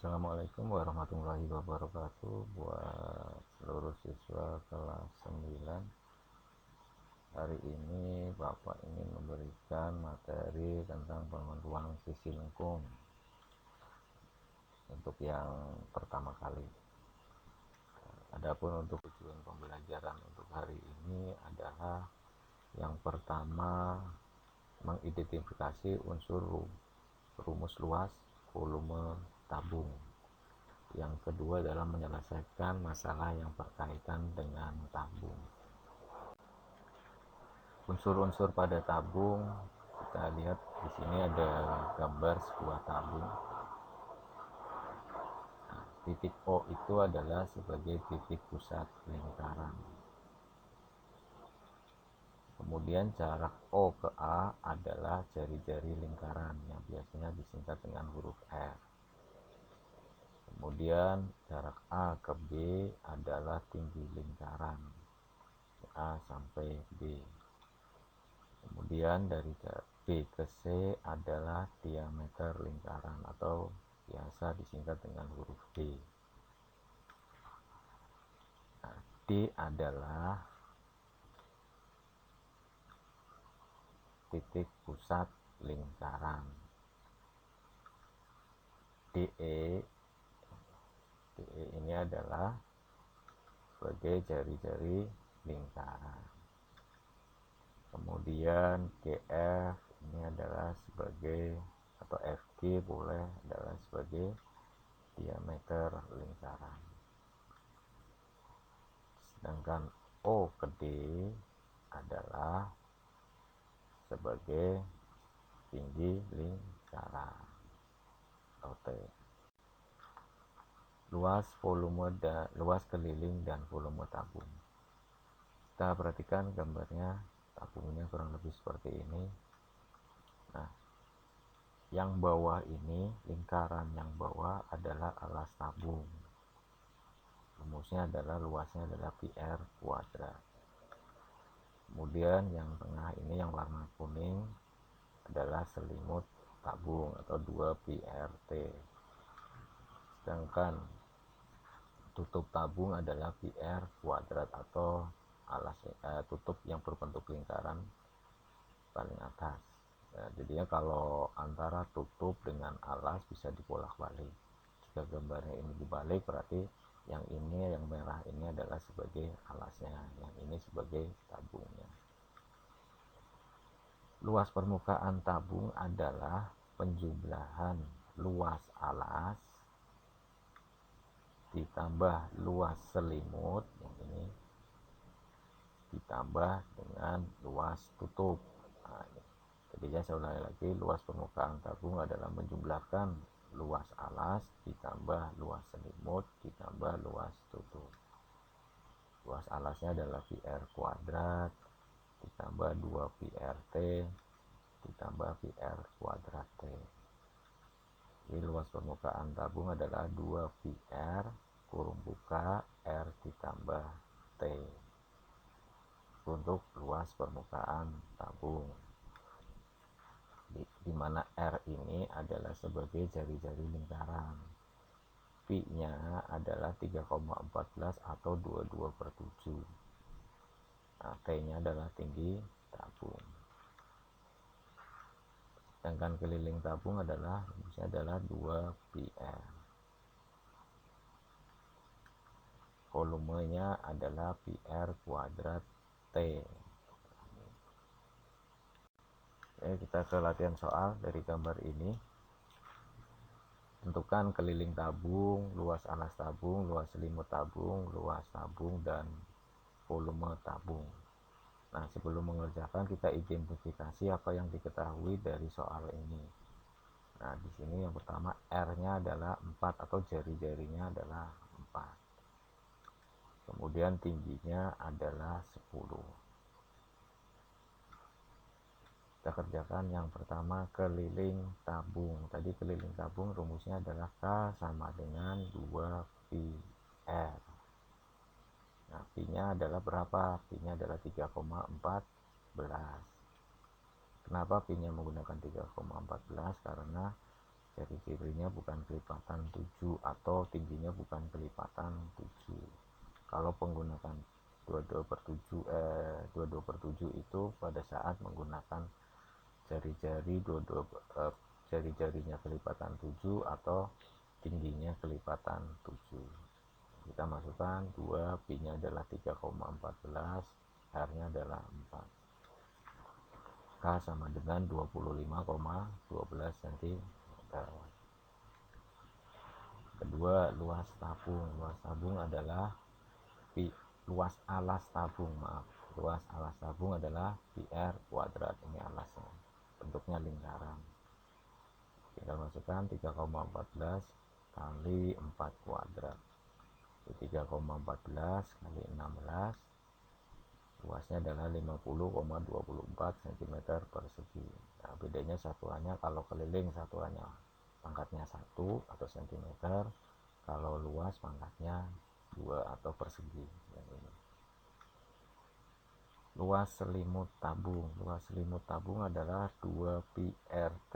Assalamualaikum warahmatullahi wabarakatuh buat seluruh siswa kelas 9. Hari ini Bapak ingin memberikan materi tentang penentuan sisi lengkung untuk yang pertama kali. Adapun untuk tujuan pembelajaran untuk hari ini adalah yang pertama mengidentifikasi unsur rumus luas volume tabung. Yang kedua adalah menyelesaikan masalah yang berkaitan dengan tabung. Unsur-unsur pada tabung, kita lihat di sini ada gambar sebuah tabung. Nah, titik O itu adalah sebagai titik pusat lingkaran. Kemudian jarak O ke A adalah jari-jari lingkaran yang biasanya disingkat dengan huruf R. Kemudian jarak A ke B adalah tinggi lingkaran A sampai B. Kemudian dari B ke C adalah diameter lingkaran atau biasa disingkat dengan huruf D. Nah, D adalah titik pusat lingkaran. DE ini adalah sebagai jari-jari lingkaran. Kemudian GF ini adalah sebagai, atau FG boleh, adalah sebagai diameter lingkaran. Sedangkan O ke D adalah sebagai tinggi lingkaran atau T. Luas keliling dan volume tabung. Kita perhatikan gambarnya, tabungnya kurang lebih seperti ini. Nah, yang bawah ini, lingkaran yang bawah adalah alas tabung. Rumusnya adalah luasnya adalah PR kuadrat. Kemudian yang tengah ini yang warna kuning adalah selimut tabung atau 2PRT. Sedangkan tutup tabung adalah PR kuadrat atau alas tutup yang berbentuk lingkaran paling atas. Nah, jadinya kalau antara tutup dengan alas bisa dibolak-balik. Jika gambarnya ini dibalik berarti yang ini, yang merah ini adalah sebagai alasnya, yang ini sebagai tabungnya. Luas permukaan tabung adalah penjumlahan luas alas ditambah luas selimut, yang ini ditambah dengan luas tutup. Nah, jadinya saya ulangi lagi, luas permukaan tabung adalah menjumlahkan luas alas ditambah luas selimut ditambah luas tutup. Luas alasnya adalah PR kuadrat ditambah 2PRT ditambah PR kuadrat T. Jadi luas permukaan tabung adalah 2PR kurung buka R ditambah T untuk luas permukaan tabung, di mana R ini adalah sebagai jari-jari lingkaran, Pi nya adalah 3,14 atau 22/7. Nah, T nya adalah tinggi tabung. Sedangkan keliling tabung adalah 2PR. Volumenya adalah PR kuadrat T. Oke, kita ke latihan soal dari gambar ini. Tentukan keliling tabung, luas alas tabung, luas selimut tabung, luas tabung, dan volume tabung. Nah, sebelum mengerjakan kita identifikasi apa yang diketahui dari soal ini. Nah, di sini yang pertama R-nya adalah 4 atau jari-jarinya adalah 4. Kemudian tingginya adalah 10. Kita kerjakan yang pertama keliling tabung. Tadi keliling tabung rumusnya adalah K sama dengan 2PR. Nah, Pi-nya adalah berapa? Pi-nya adalah 3,14. Kenapa Pi-nya menggunakan 3,14? Karena Ciri-cirinya bukan kelipatan 7 atau tingginya bukan kelipatan 7. Kalau menggunakan 22/7 itu pada saat menggunakan jari-jarinya kelipatan 7 atau tingginya kelipatan 7. Kita masukkan 2, pi-nya adalah 3,14, R-nya adalah 4. K sama dengan 25,12 cm. Kedua, luas tabung. Luas tabung adalah luas alas tabung, luas alas tabung adalah PR kuadrat. Ini alasnya, bentuknya lingkaran. Tinggal masukkan 3,14 kali 4 kuadrat. 3,14 kali 16, luasnya adalah 50,24 cm persegi. Nah, bedanya satuannya, kalau keliling satuannya pangkatnya 1 atau cm, kalau luas pangkatnya 2 atau persegi. Yang ini. Luas selimut tabung. Luas selimut tabung adalah 2 pi RT.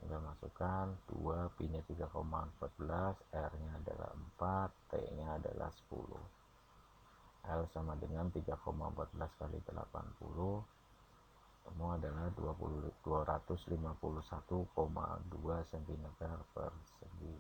Tinggal masukkan 2, pi-nya 3,14, R-nya adalah 4, T-nya adalah 10. L sama dengan 3,14 kali 80, semua adalah 251,2 cm persegi.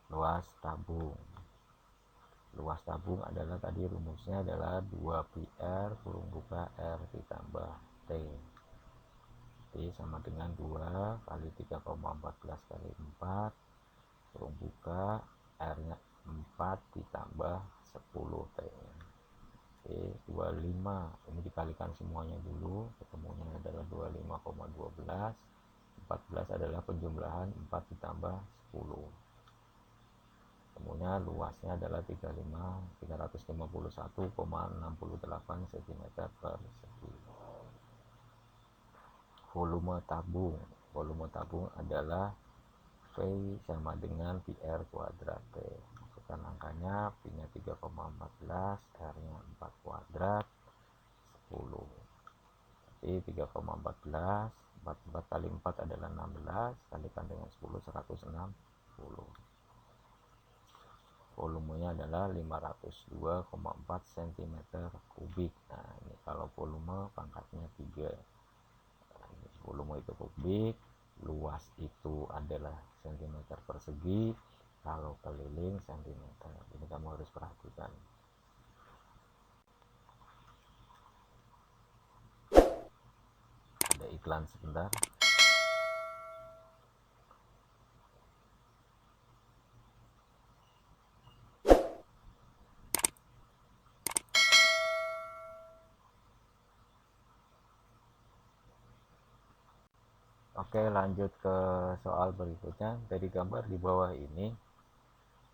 Luas tabung. Luas tabung adalah, tadi rumusnya adalah 2 pi R kurung buka R ditambah T. T sama dengan 2 kali 3,14 kali 4 kurung buka R-nya 4 ditambah 10 T-nya. Oke, 25. Ini dikalikan semuanya dulu, ketemunya adalah 25,12. 14 adalah penjumlahan 4 ditambah 10. Ketemunya luasnya adalah 351,68 cm persegi. Volume tabung. Volume tabung adalah V sama dengan PR kuadrat T. Masukkan angkanya, pi-nya 3,14, R-nya 4 kuadrat, 10. Jadi 3,14, 44 kali 4 adalah 16, kalikan dengan 10, 160. Volumenya adalah 502,4 cm kubik. Nah, ini kalau volume pangkatnya 3. Volume itu kubik, luas itu adalah cm persegi, kalau keliling cm. Ini kamu harus perhatikan. Ada iklan sebentar. Oke, lanjut ke soal berikutnya. Dari gambar di bawah ini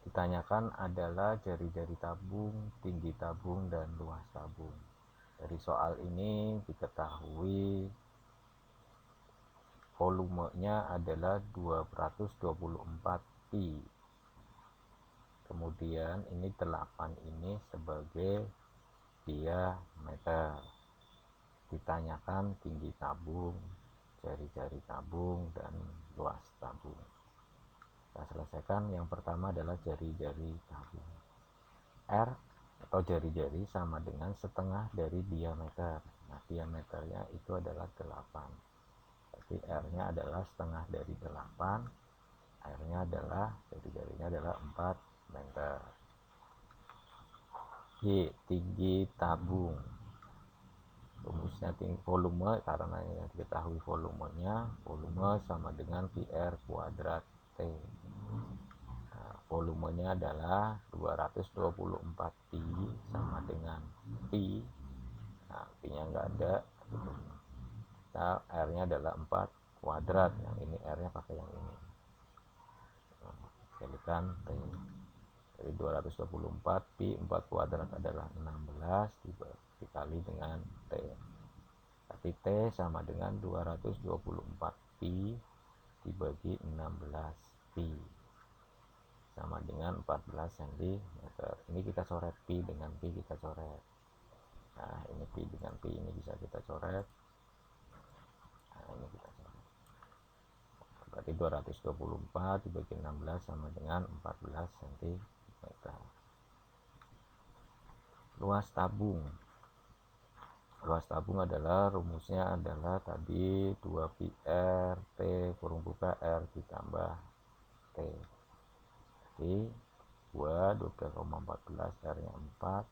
ditanyakan adalah jari-jari tabung, tinggi tabung, dan luas tabung. Dari soal ini diketahui volumenya adalah 224 pi. Kemudian ini 8 ini sebagai diameter. Ditanyakan tinggi tabung, jari-jari tabung, dan luas tabung. Kita selesaikan. Yang pertama adalah jari-jari tabung. R atau jari-jari sama dengan setengah dari diameter. Nah, diameternya itu adalah 8. Jadi R-nya adalah setengah dari 8. R-nya adalah, jari-jarinya adalah 4 meter. G, tinggi tabung. Rumusnya tinggi volume, karena yang diketahui volumenya, volume sama dengan PR kuadrat T. Nah, volumenya adalah 224 pi sama dengan pi. Nah, pi-nya enggak ada. Nah, R-nya adalah 4 kuadrat. Yang ini R-nya pakai yang ini. Kalikan T. Jadi 224 pi 4 kuadrat adalah 16 dikali dengan T. Tapi T sama dengan 224 pi dibagi 16 pi sama dengan 14 cm. Ini kita coret, pi dengan pi kita coret. Nah, ini pi dengan pi ini bisa kita coret. Nah, ini kita coret. berarti 224 dibagi 16 sama dengan 14 cm. Luas tabung adalah rumusnya adalah tadi 2πr T kurung buka R ditambah T. Jadi 2,14 R nya 4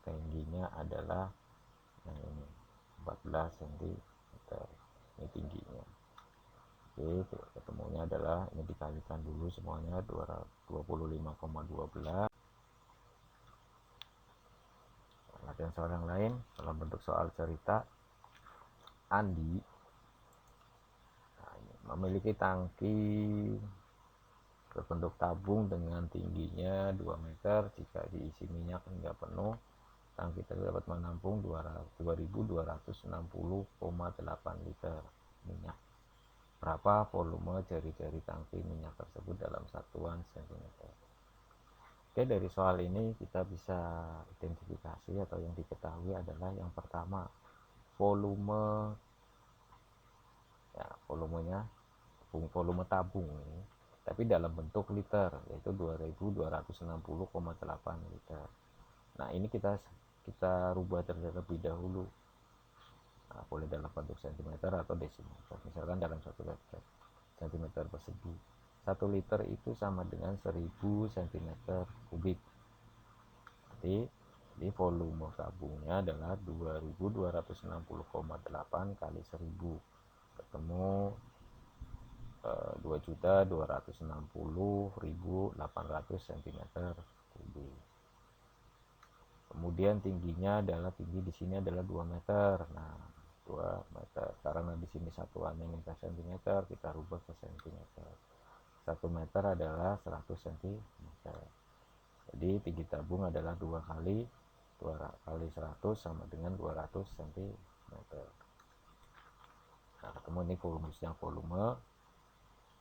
tingginya adalah ini 14 cm. Ini tingginya. Oke, ketemunya adalah ini dikalikan dulu semuanya 25,12. Latihan soal yang lain dalam bentuk soal cerita. Andi memiliki tangki berbentuk tabung dengan tingginya 2 meter. Jika diisi minyak hingga penuh, tangki tersebut dapat menampung 2.260,8 liter minyak. Berapa volume jari-jari tangki minyak tersebut dalam satuan cm? Oke, dari soal ini kita bisa identifikasi atau yang diketahui adalah yang pertama, volume volumenya volume tabung ini, tapi dalam bentuk liter, yaitu 2.260,8 liter. Nah, ini kita rubah terlebih dahulu. Nah, boleh dalam bentuk cm atau desimeter. Misalkan dalam 1 liter cm persegi, 1 liter itu sama dengan 1000 cm kubik. Jadi volume tabungnya adalah 2.260,8 kali 1000, ketemu 2.260.800 cm kubik. Kemudian tingginya adalah di sini adalah 2 meter. Nah, 2 meter. Karena di sini satuannya minta cm, kita rubah ke cm. 1 meter adalah 100 cm. Jadi tinggi tabung adalah 2 kali 100 sama dengan 200 cm. Nah, ketemu ini rumusnya volume.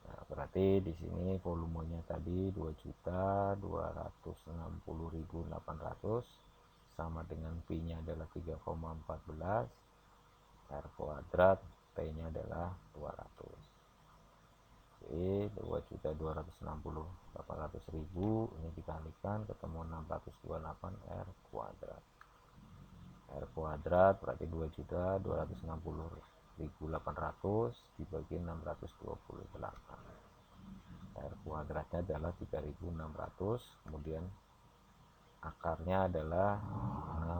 Nah, berarti di sini volumenya tadi 2.260.800 sama dengan P-nya adalah 3,14 R kuadrat, T-nya adalah 200. Jadi 2.260.800.000 ini dikalikan ketemu 628 R kuadrat. R kuadrat berarti 2.260.800 dibagi 628. R kuadratnya adalah 3.600, kemudian akarnya adalah 60.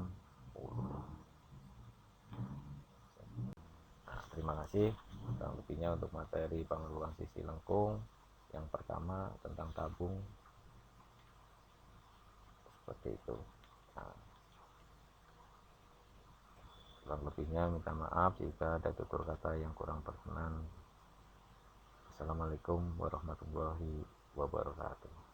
Nah, terima kasih. Kurang lebihnya untuk materi pengeluaran sisi lengkung yang pertama tentang tabung seperti itu. Nah, kurang lebihnya minta maaf jika ada tutur kata yang kurang berkenan. Assalamualaikum warahmatullahi wabarakatuh.